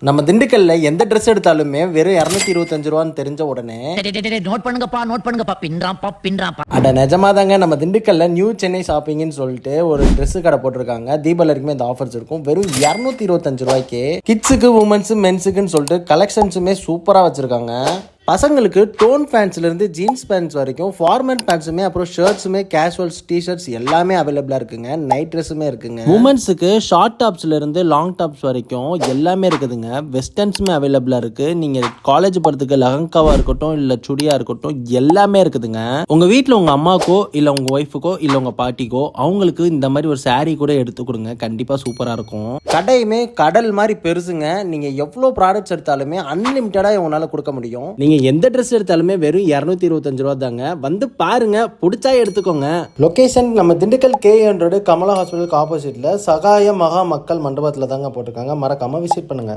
நம்ம திண்டுக்கல்ல எந்த ட்ரெஸ் எடுத்தாலுமே வெறும் 225 ரூபான்னு தெரிஞ்ச உடனே நோட் பண்ணுங்கப்பா பின்றாம்பா. அட நிஜமாதாங்க, நம்ம திண்டுக்கல்ல நியூ சென்னை ஷாப்பிங்னு சொல்லிட்டு ஒரு Dress கடை போட்டிருக்காங்க. தீபாவளி வரைக்குமே இந்த ஆஃபர்ஸ் இருக்கும். வெறும் 225 ரூபாய்க்கு கிட்ஸுக்கு, உமன்ஸு, மென்ஸுக்குன்னு சொல்லிட்டு கலெக்ஷன்ஸுமே சூப்பரா வச்சிருக்காங்க. பசங்களுக்கு டோன் பேண்ட்ஸ்ல இருந்து ஜீன்ஸ் பேண்ட்ஸ் வரைக்கும் ஃபார்மல் பேண்ட்ஸுமே, அப்புறம் ஷர்ட்ஸுமே, கேஷுவல்ஸ், டிஷர்ட்ஸ் எல்லாமே அவைலபிளா இருக்குங்க. நைட் ட்ரெஸ்ஸுமே இருக்குங்க. உமன்ஸுக்கு ஷார்ட் டாப்ஸ்ல இருந்து லாங் டாப்ஸ் வரைக்கும் எல்லாமே இருக்குதுங்க. வெஸ்டர்ன்ஸுமே அவைலபிளா இருக்கு. நீங்க காலேஜ் போறதுக்கு லெஹங்காவா இருக்கட்டும், இல்ல சுடியா இருக்கட்டும், எல்லாமே இருக்குதுங்க. உங்க வீட்டுல உங்க அம்மாக்கோ, இல்ல உங்க ஒய்ஃபுக்கோ, இல்ல உங்க பாட்டிக்கோ, அவங்களுக்கு இந்த மாதிரி ஒரு saree கூட எடுத்து கொடுங்க. கண்டிப்பா சூப்பரா இருக்கும். கடையுமே கடல் மாதிரி பெருசுங்க. நீங்க எவ்வளவு ப்ராடக்ட்ஸ் எடுத்தாலுமே அன்லிமிட்டடா உங்களால கொடுக்க முடியும். நீங்க எந்த ட்ரெஸ் எடுத்தாலுமே வெறும் 225 ரூபா தாங்க. வந்து பாருங்க, பிடிச்சா எடுத்துக்கோங்க. லொகேஷன் நம்ம திண்டுக்கல் K100 கமலா ஹாஸ்பிட்டலுக்கு ஆப்போசிட்ல சகாய மகா மக்கள் மண்டபத்துல தாங்க போட்டிருக்காங்க. மறக்காம விசிட் பண்ணுங்க.